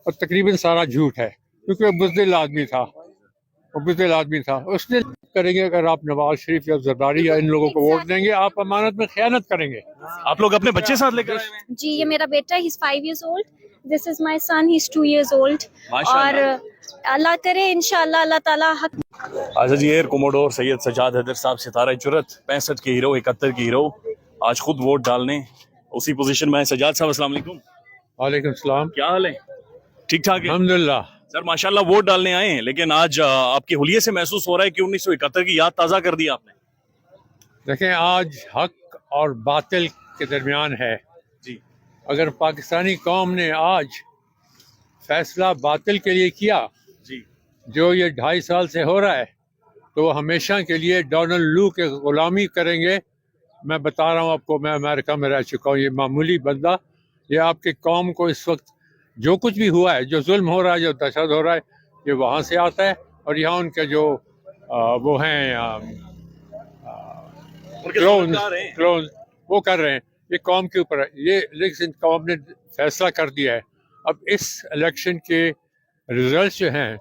اور تقریباً سارا جھوٹ ہے، کیونکہ وہ بزدل آدمی تھا، اس نے کریں گے اگر آپ نواز شریف یا زرداری یا ان لوگوں کو ووٹ دیں گے، آپ امانت میں خیانت کریں گے۔ آپ لوگ اپنے بچے ساتھ لے کر آئے ہوئے ہیں؟ جی، یہ میرا بیٹا ہے، he's 5 years old. This is my son, he's 2 years old. اور اللہ کرے انشاءاللہ اللہ تعالیٰ حق۔ آج جی ایئر کوموڈور سید سجاد حیدر صاحب ستارہ جرت 65 کے ہیرو 71 کے ہیرو آج خود ووٹ ڈالنے اسی پوزیشن میں ہیں۔ سجاد صاحب السلام علیکم۔ وعلیکم السلام۔ کیا حال ہے؟ ٹھیک ٹھاک ہے الحمدللہ۔ سر ماشاءاللہ ووٹ ڈالنے آئے ہیں، لیکن آج آپ کے حلیے سے محسوس ہو رہا ہے کہ 1971 کی یاد تازہ کر دی آپ نے۔ دیکھیں آج حق اور باطل کے درمیان ہے جی اگر پاکستانی قوم نے آج فیصلہ باطل کے لیے کیا جی جو یہ 2.5 سال سے ہو رہا ہے تو وہ ہمیشہ کے لیے ڈونلڈ لو کے غلامی کریں گے۔ میں بتا رہا ہوں آپ کو، میں امریکہ میں رہ چکا ہوں، یہ معمولی بندہ، یہ آپ کی قوم کو اس وقت جو کچھ بھی ہوا ہے، جو ظلم ہو رہا ہے، جو دہشت ہو رہا ہے، یہ وہاں سے آتا ہے، اور یہاں ان کے جو وہ ہیں کلونز وہ کر رہے ہیں، یہ قوم کے اوپر ہے یہ، لیکن قوم نے فیصلہ کر دیا ہے۔ اب اس الیکشن کے ریزلٹس جو ہیں،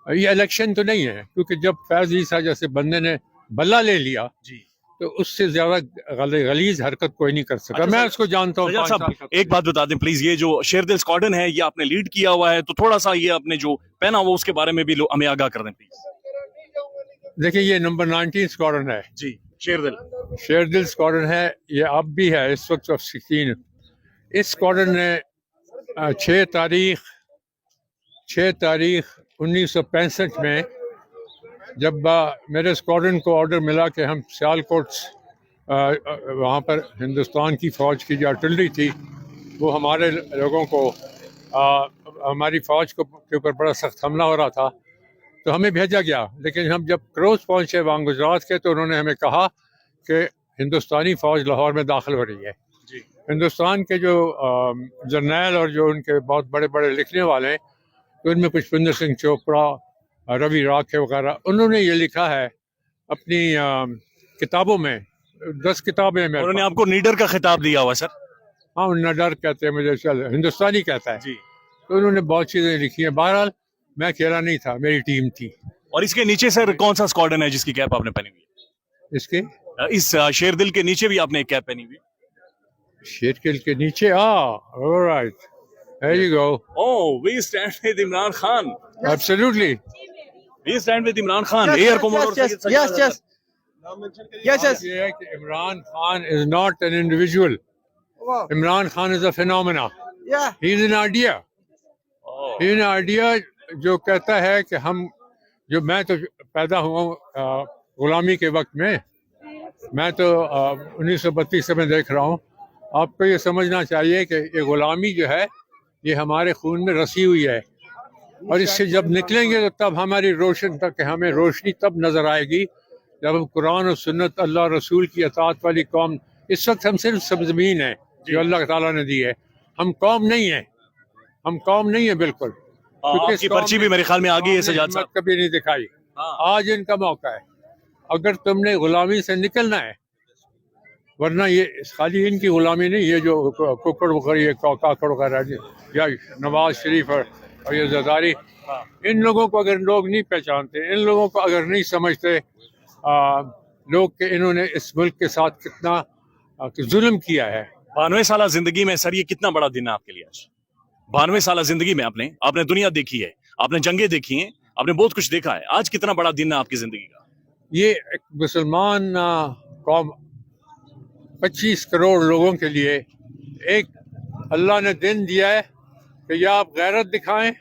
یہ الیکشن تو نہیں ہے، کیونکہ جب فیض عیسیٰ جیسے بندے نے بلہ لے لیا جی تو اس سے زیادہ غلیظ حرکت کوئی نہیں کر سکا۔ میں اس کو جانتا ہوں۔ سجاد صاحب ایک بات بتا دیں پلیز، یہ جو شیر دل اسکواڈن ہے یہ آپ نے لیڈ کیا ہوا ہے، تو تھوڑا سا یہ اپنے جو پہنا ہوا اس کے بارے میں بھی ہمیں آگاہ کر دیں پلیز۔ دیکھیں یہ نمبر 19 اسکواڈن ہے، جی شیر دل شیر دل اسکواڈن ہے، یہ اب بھی ہے اس وقت 16۔ اس اسکواڈن نے 6 تاریخ 1965 میں جب میرے اسکواڈن کو آرڈر ملا کہ ہم سیالکوٹ وہاں پر ہندوستان کی فوج کی جو آرٹلری تھی وہ ہمارے لوگوں کو ہماری فوج کے اوپر بڑا سخت حملہ ہو رہا تھا تو ہمیں بھیجا گیا، لیکن ہم جب کروز پہنچے وہاں گجرات کے تو انہوں نے ہمیں کہا کہ ہندوستانی فوج لاہور میں داخل ہو رہی ہے۔ جی ہندوستان کے جو جرنیل اور جو ان کے بہت بڑے بڑے لکھنے والے ہیں، تو ان میں پشپندر سنگھ چوپڑا، روی راکھے وغیرہ، انہوں نے یہ لکھا ہے اپنی کتابوں میں، 10 کتابیں میں۔ انہوں نے آپ کو نیڈر کا خطاب دیا ہوا سر؟ ہاں نڈر کہتے ہیں مجھے، ہندوستانی کہتا ہے، جی تو انہوں نے بہت چیزیں لکھی ہیں۔ بہرحال میں اکیلا نہیں تھا، میری ٹیم تھی۔ اور اس کے نیچے سر کون سا اسکواڈن ہے جس کی کیپ آپ نے پہنی ہوئی اس کے ہے؟ اس شیر دل کے نیچے بھی آپ نے ایک کیپ پہنی ہوئی ہے۔ شیرکل کے نیچے alright, there you go. Oh, we stand with Imran Khan. Absolutely. We stand with Imran Khan. Air Commodore Syed Sajjad Yes. بات یہ ہے کہ Imran Khan is not an individual. Wow. Imran Khan is a phenomena. Yeah. He is an idea. Oh. He is an idea جو کہتا ہے کہ میں تو پیدا ہوا ہوں غلامی کے وقت میں تو 1932 سے میں دیکھ رہا ہوں۔ آپ کو یہ سمجھنا چاہیے کہ یہ غلامی جو ہے یہ ہمارے خون میں رسی ہوئی ہے، اور اس سے جب نکلیں گے تو تب ہماری ہمیں روشنی تب نظر آئے گی جب ہم قرآن و سنت، اللہ رسول کی اطاعت والی قوم۔ اس وقت ہم صرف سرزمین ہے جو اللہ تعالیٰ نے دی ہے، ہم قوم نہیں ہیں بالکل۔ آپ کی پرچی بھی میرے خیال میں آگئی ہے سجاد صاحب۔ کبھی نہیں دکھائی، آج ان کا موقع ہے۔ اگر تم نے غلامی سے نکلنا ہے، ورنہ یہ خالی ان کی غلامی نہیں، یہ جو ککڑ وغیرہ کاکڑ وغیرہ یا نواز شریف اور یہ زرداری، ان لوگوں کو اگر لوگ نہیں پہچانتے، ان لوگوں کو اگر نہیں سمجھتے لوگ کہ انہوں نے اس ملک کے ساتھ کتنا ظلم کیا ہے۔ 92 سالہ زندگی میں سر یہ کتنا بڑا دن ہے آپ کے لیے آج؟ 92 سالہ زندگی میں آپ نے دنیا دیکھی ہے، آپ نے جنگیں دیکھی ہیں، آپ نے بہت کچھ دیکھا ہے، آج کتنا بڑا دن ہے آپ کی زندگی کا؟ یہ ایک مسلمان قوم 25 کروڑ لوگوں کے لیے ایک اللہ نے دن دیا ہے کہ یا آپ غیرت دکھائیں،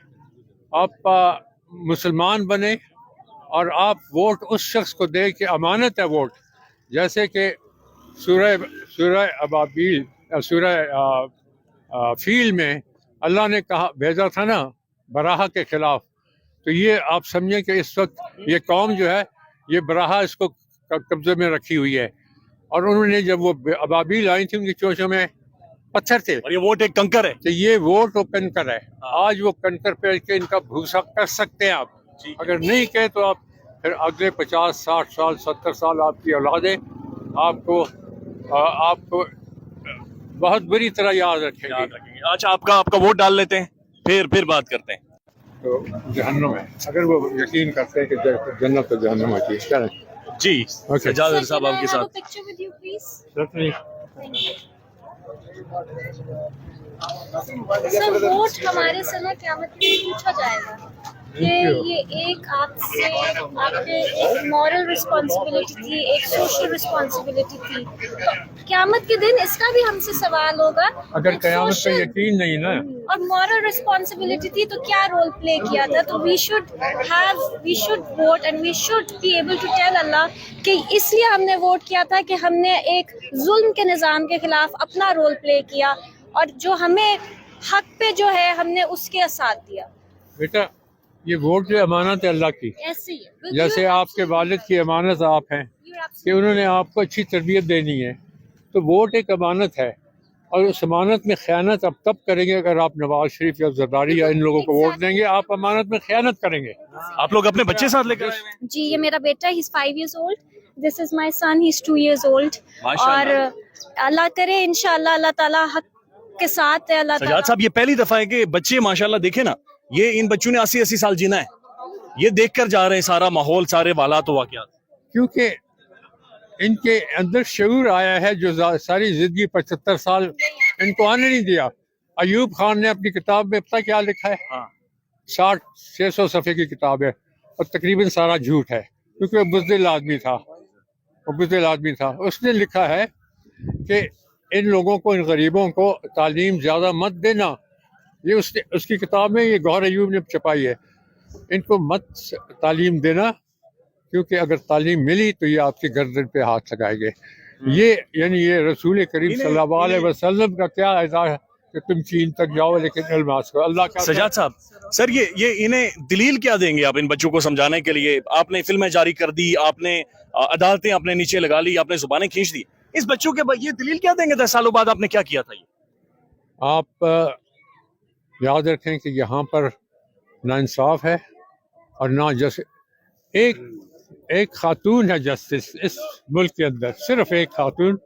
آپ مسلمان بنیں، اور آپ ووٹ اس شخص کو دیں کہ امانت ہے ووٹ۔ جیسے کہ سورہ ابابیل، سورہ فیل میں اللہ نے بھیجا تھا نا براہا کے خلاف، تو یہ آپ سمجھیں کہ اس وقت یہ قوم جو ہے یہ براہا اس کو قبضے میں رکھی ہوئی ہے، اور انہوں نے جب وہ ابابیل آئی تھی ان کی چوچوں میں پتھر تھے، اور یہ ووٹ ایک کنکر ہے، تو یہ ووٹ وہ کنکر ہے۔ آج وہ کنکر پہ کے ان کا بھوسا کر سکتے ہیں آپ، اگر نہیں کہے تو آپ پھر اگلے 50 60 سال 70 سال آپ کی اولادیں آپ کو بہت بری طرح یاد رکھیں گے۔ اچھا آپ کا ووٹ ڈال لیتے ہیں۔ फिर बात करते हैं। तो जहन्नुम है, अगर वो यकीन करते हैं कि जन्नत तो जहन्नुम होती है। चलें। जी Okay. सजाद साहब आपके साथ। Picture with you please. Certainly. Sir vote हमारे से ना क़यामत में पूछा जाएगा कि ये एक आपसे आपके एक मॉरल रिस्पॉन्सिबिलिटी थी, एक सोशल रिस्पॉन्सिबिलिटी थी, तो क़यामत के दिन इसका भी हमसे सवाल होगा। अगर एक क़यामत पे social यकीन नहीं ना, और मॉरल रिस्पॉन्सिबिलिटी थी तो क्या रोल प्ले किया था। तो we should vote and we should be able to tell Allah कि इसलिए हमने वोट किया था कि हमने एक जुल्म के निज़ाम के खिलाफ अपना रोल प्ले किया और जो हमें हक पे जो है हमने उसके साथ दिया। बेटा ये वोट जो अमानत है अल्लाह की, ऐसे ही है। जैसे आपके वालिद की अमानत आप हैं कि उन्होंने आपको अच्छी तरबियत देनी है, तो वोट एक अमानत है और उस अमानत में खयानत आप तब करेंगे अगर आप नवाज शरीफ या जरदारी या इन लोगों को वोट देंगे, आप अमानत में खयानत करेंगे। आप लोग अपने बच्चे साथ लेकर आए हैं? जी ये मेरा बेटा, he is 5 years old, this is my son, he is 2 years old। और अल्लाह करे इंशाल्लाह अल्लाह ताला हक के साथ है। अल्लाह सजाद साहब ये पहली दफा है कि बच्चे माशाल्लाह देखे ना, ये इन बच्चों ने 80-80 साल जीना है, ये देखकर जा रहे हैं सारा माहौल, सारे वालात वाक़यात। क्योंकि इनके अंदर शऊर आया है जो सारी जिंदगी 75 साल इनको आने नहीं दिया। अयूब खान ने अपनी किताब में पता क्या लिखा है, 60-600 सफ़े की किताब है और तकरीबन सारा झूठ है, क्योंकि वो बुज़दिल आदमी था। उसने लिखा है कि इन लोगों को, इन गरीबों को तालीम ज़्यादा मत देना। ये उसकी किताब में ये गौहर अयूब ने छपाई है। इनको मत तालीम देना, क्योंकि अगर तालीम मिली तो ये आपकी गर्दन पे हाथ लगाएंगे। ये यानी ये रसूल करीम सल्लल्लाहु अलैहि वसल्लम का क्या एज़ाज़ है कि तुम चीन तक जाओ लेकिन इल्म हासिल करो। अल्लाह का। सजाद साहब सर ये इन्हें दलील क्या देंगे आप इन बच्चों को समझाने के लिए? आपने फिल्में जारी कर दी, आपने अदालतें अपने नीचे लगा ली, आपने जुबानें खींच दी, इस बच्चों के ये दलील क्या देंगे 10 सालों बाद आपने क्या किया था? ये आप याद रखें कि यहाँ पर ना इंसाफ है और ना जैसे एक खातून है जस्टिस इस मुल्क के अंदर, सिर्फ एक खातून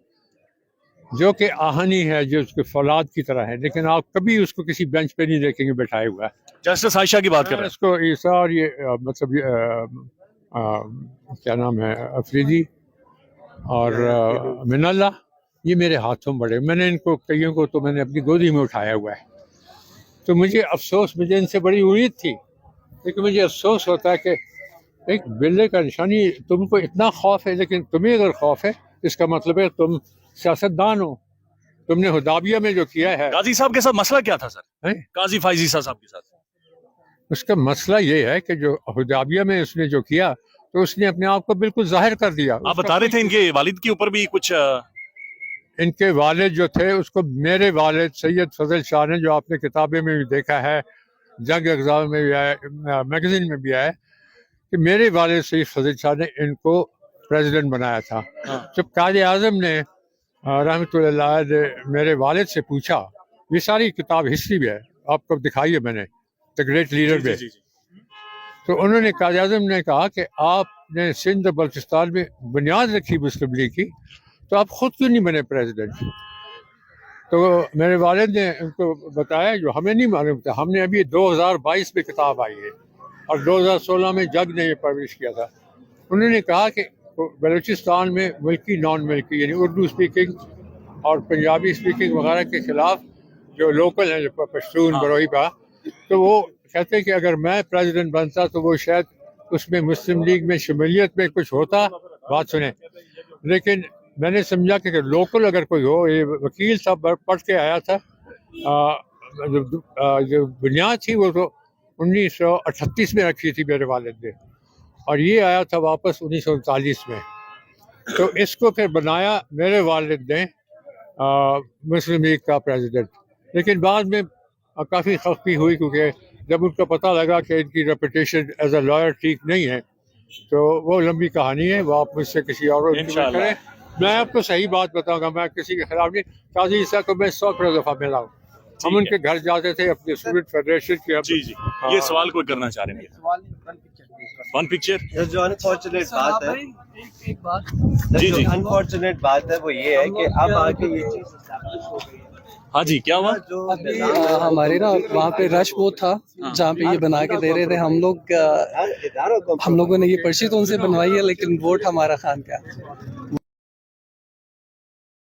जो कि आहनी है, जो उसके फौलाद की तरह है, लेकिन आप कभी उसको किसी बेंच पे नहीं देखेंगे बैठाए हुआ है। जस्टिस आयशा की बात कर रहे हैं। इसको ईसा और ये मतलब क्या नाम है, अफरीदी और मिनल्ला, ये मेरे हाथों बड़े, मैंने इनको कईयों को तो मैंने अपनी गोदी में उठाया हुआ है। तो मुझे अफसोस, मुझे इनसे बड़ी उम्मीद थी, लेकिन मुझे अफसोस होता है कि एक बिल्ले का निशानी, तुमको इतना खौफ है, लेकिन तुम्हें अगर खौफ है इसका मतलब है तुम सियासतदान हो। तुमने हुदाबिया में जो किया है। काजी साहब के साथ मसला क्या था सर? काजी फाइजी साहब के साथ उसका मसला ये है कि जो हुदाबिया में उसने जो किया, तो उसने अपने आप को बिल्कुल जाहिर कर दिया। आप बता रहे थे इनके वालिद के ऊपर भी कुछ इनके वालिद जो थे, उसको मेरे वालिद सैयद फजल शाह ने, जो आपने किताबें में भी देखा है, जंग एग्जाम में भी आया, मैगजीन में भी आया, कि मेरे वालिद सैयद फजल शाह ने इनको प्रेसिडेंट बनाया था। जब काज़ी आज़म ने रहमतुल्लाह अलैह मेरे वालिद से पूछा, ये सारी किताब हिस्ट्री में है, आपको दिखाई है मैंने, द ग्रेट लीडर में, तो उन्होंने काज़ी आज़म ने कहा कि आपने सिंध और बलूचिस्तान में बुनियाद रखी मुस्लिम लीग की, तो आप खुद क्यों नहीं बने प्रेसिडेंट? तो मेरे वालिद ने उनको बताया, जो हमें नहीं मालूम था, हमने अभी 2022 में किताब आई है और 2016 में जग ने ये पब्लिश किया था। उन्होंने कहा कि बलूचिस्तान में मुल्की नॉन मुल्की यानी उर्दू स्पीकिंग और पंजाबी स्पीकिंग वगैरह के ख़िलाफ़ जो लोकल हैं, जो पश्तून बरोई का, तो वो कहते हैं कि अगर मैं प्रेसिडेंट बनता तो वो शायद उसमें मुस्लिम लीग में शमूलियत में कुछ होता। बात सुने, लेकिन मैंने समझा कि लोकल अगर कोई हो, ये वकील साहब पढ़ के आया था, जो बुनियाद थी वो तो 1938 में रखी थी मेरे वालिद ने, और ये आया था वापस 1939 में। तो इसको फिर बनाया मेरे वालिद ने मुस्लिम लीग का प्रेसिडेंट, लेकिन बाद में काफ़ी सख्ती हुई, क्योंकि जब उनको पता लगा कि इनकी रेपुटेशन एज अ लॉयर ठीक नहीं है, तो वो लंबी कहानी है, वो आप मुझसे किसी और करें। मैं आपको सही बात बताऊंगा, मैं किसी के खिलाफ नहीं। काजी ईसा को मैं 100 दफ़ा मिला हूँ, हम उनके घर जाते थे अपने स्टूडेंट फेडरेशन के। जी ये सवाल कोई करना चाह रहे हैं? वन पिक्चर जो अनफॉर्चुनेट बात है, एक बात जो अनफॉर्चुनेट बात है वो ये है कि अब आके ये चीज एस्टैब्लिश हो गई है ہاں جی کیا ہوا؟ ابھی ہمارے نا وہاں پہ رش بہت تھا جہاں پہ یہ بنا کے دے رہے تھے ہم لوگوں نے یہ پرچی تو ان سے بنوائی ہے لیکن ووٹ ہمارا خان کا